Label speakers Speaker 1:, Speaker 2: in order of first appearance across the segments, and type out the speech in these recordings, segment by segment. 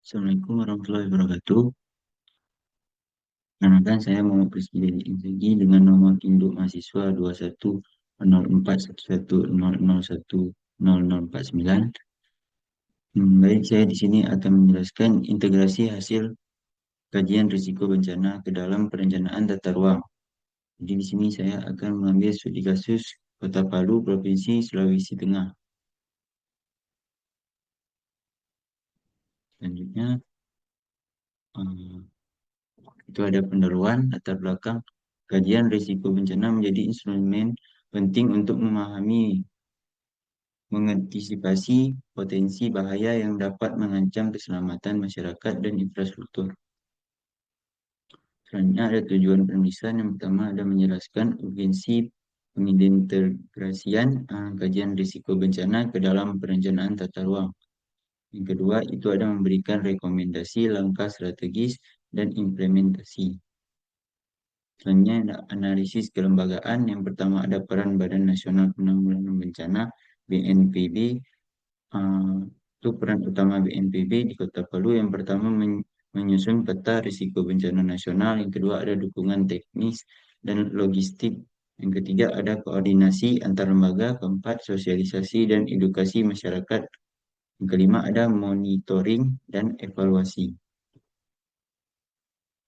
Speaker 1: Assalamualaikum warahmatullahi wabarakatuh. Perkenalkan, saya Muhammad Rizky dari Inzaghi dengan nomor induk mahasiswa 21041110010049. Baik, saya di sini akan menjelaskan integrasi hasil kajian risiko bencana ke dalam perencanaan tata ruang. Jadi di sini saya akan mengambil studi kasus Kota Palu, Provinsi Sulawesi Tengah. Selanjutnya, eh, itu ada pendahuluan latar belakang. Kajian risiko bencana menjadi instrumen penting untuk mengantisipasi potensi bahaya yang dapat mengancam keselamatan masyarakat dan infrastruktur. Selanjutnya ada tujuan penulisan. Yang pertama ada menjelaskan urgensi pengintegrasian kajian risiko bencana ke dalam perencanaan tata ruang. Yang kedua itu ada memberikan rekomendasi langkah strategis dan implementasi. Selanjutnya ada analisis kelembagaan. Yang pertama ada peran Badan Nasional Penanggulangan Bencana BNPB. Untuk peran utama BNPB di Kota Palu, yang pertama menyusun peta risiko bencana nasional, yang kedua ada dukungan teknis dan logistik, yang ketiga ada koordinasi antar lembaga, keempat sosialisasi dan edukasi masyarakat, yang kelima ada monitoring dan evaluasi.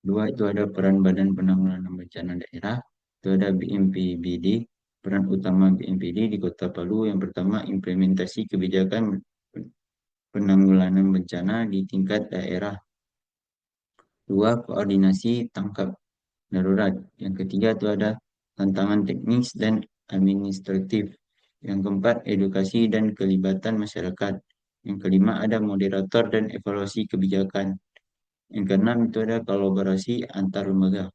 Speaker 1: Dua itu ada peran Badan Penanggulangan Bencana Daerah, itu ada BNPBD. Peran utama BNPB di Kota Palu, yang pertama implementasi kebijakan penanggulangan bencana di tingkat daerah. Dua, koordinasi tangkap darurat. Yang ketiga itu ada tantangan teknis dan administratif. Yang keempat, edukasi dan kelibatan masyarakat. Yang kelima, ada moderator dan evaluasi kebijakan. Yang keenam, itu ada kolaborasi antar lembaga.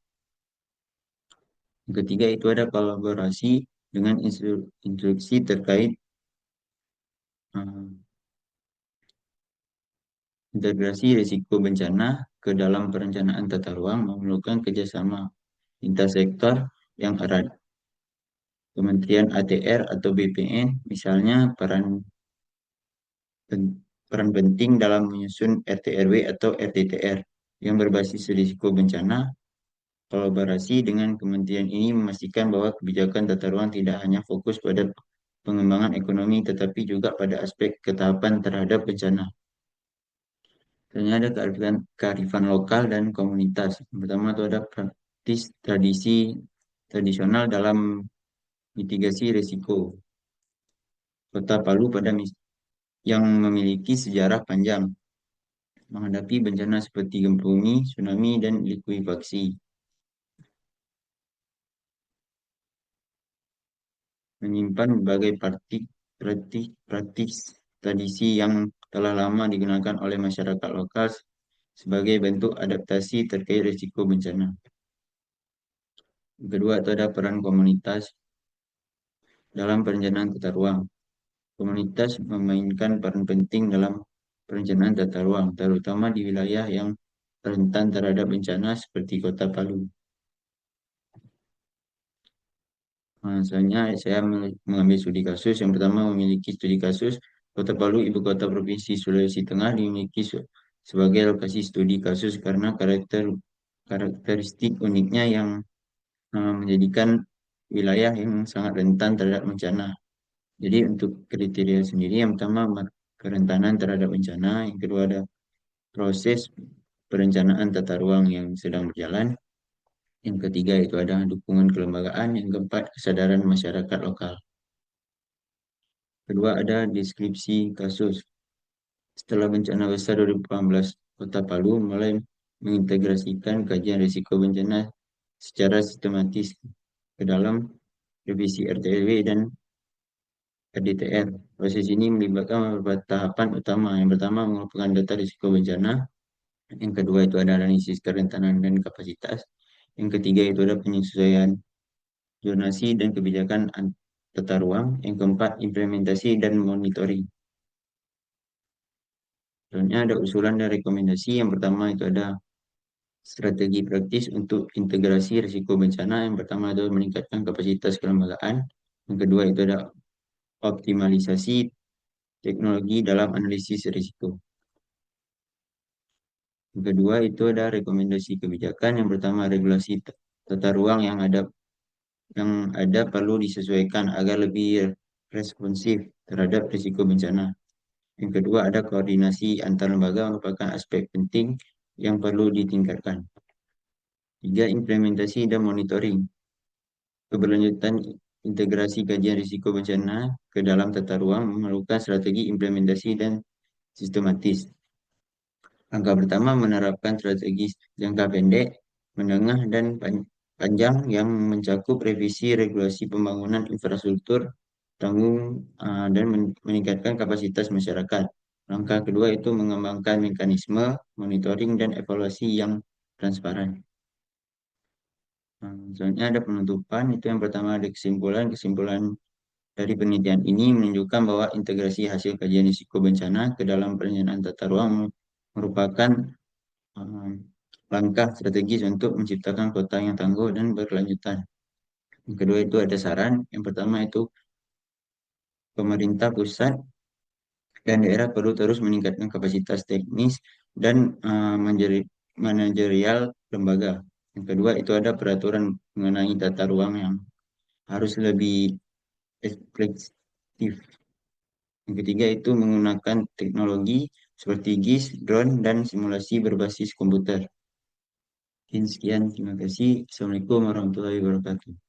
Speaker 1: Yang ketiga, itu ada kolaborasi dengan instruksi terkait eh, integrasi risiko bencana ke dalam perencanaan tata ruang memerlukan kerjasama lintas sektor yang erat. Kementerian ATR atau BPN, misalnya peran penting dalam menyusun RT/RW atau RTTR yang berbasis risiko bencana. Kolaborasi dengan kementerian ini memastikan bahwa kebijakan tata ruang tidak hanya fokus pada pengembangan ekonomi, tetapi juga pada aspek ketahapan terhadap bencana. Selanjutnya ada kearifan lokal dan komunitas. Yang pertama itu ada praktis tradisi tradisional dalam mitigasi risiko. Kota Palu yang memiliki sejarah panjang menghadapi bencana seperti gempa bumi, tsunami, dan likuifaksi. Menyimpan berbagai praktik tradisi yang telah lama digunakan oleh masyarakat lokal sebagai bentuk adaptasi terkait risiko bencana. Yang kedua itu ada peran komunitas dalam perencanaan tata ruang. Komunitas memainkan peran penting dalam perencanaan tata ruang, terutama di wilayah yang rentan terhadap bencana seperti Kota Palu. Misalnya saya mengambil studi kasus. Yang pertama memiliki studi kasus Kota Palu, ibu kota Provinsi Sulawesi Tengah, dimiliki sebagai lokasi studi kasus karena karakteristik uniknya yang menjadikan wilayah yang sangat rentan terhadap bencana. Jadi untuk kriteria sendiri, yang pertama kerentanan terhadap bencana, yang kedua ada proses perencanaan tata ruang yang sedang berjalan, yang ketiga itu ada dukungan kelembagaan, yang keempat kesadaran masyarakat lokal. Kedua ada deskripsi kasus. Setelah bencana besar 2018, Kota Palu mulai mengintegrasikan kajian risiko bencana secara sistematis ke dalam revisi RTRW dan RDTR. Proses ini melibatkan beberapa tahapan utama. Yang pertama mengumpulkan data risiko bencana. Yang kedua itu ada analisis kerentanan dan kapasitas. Yang ketiga itu ada penyesuaian zonasi dan kebijakan tata ruang. Yang keempat implementasi dan monitoring. Selanjutnya ada usulan dan rekomendasi. Yang pertama itu ada strategi praktis untuk integrasi risiko bencana. Yang pertama adalah meningkatkan kapasitas kelembagaan. Yang kedua itu ada optimalisasi teknologi dalam analisis risiko. Yang kedua itu ada rekomendasi kebijakan. Yang pertama regulasi tata ruang yang ada perlu disesuaikan agar lebih responsif terhadap risiko bencana. Yang kedua ada koordinasi antar lembaga merupakan aspek penting yang perlu ditingkatkan. Tiga, implementasi dan monitoring. Keberlanjutan integrasi kajian risiko bencana ke dalam tata ruang memerlukan strategi implementasi dan sistematis. Langkah pertama menerapkan strategi jangka pendek, menengah, dan panjang yang mencakup revisi regulasi pembangunan infrastruktur tanggung dan meningkatkan kapasitas masyarakat. Langkah kedua itu mengembangkan mekanisme monitoring dan evaluasi yang transparan. Selanjutnya ada penutupan. Itu yang pertama ada kesimpulan. Kesimpulan dari penelitian ini menunjukkan bahwa integrasi hasil kajian risiko bencana ke dalam perencanaan tata ruang merupakan um, langkah strategis untuk menciptakan kota yang tangguh dan berkelanjutan. Yang kedua itu ada saran. Yang pertama itu pemerintah pusat dan daerah perlu terus meningkatkan kapasitas teknis dan manajerial lembaga. Yang kedua itu ada peraturan mengenai tata ruang yang harus lebih efektif. Yang ketiga itu menggunakan teknologi seperti GIS, drone, dan simulasi berbasis komputer. Sekian, terima kasih. Assalamualaikum warahmatullahi wabarakatuh.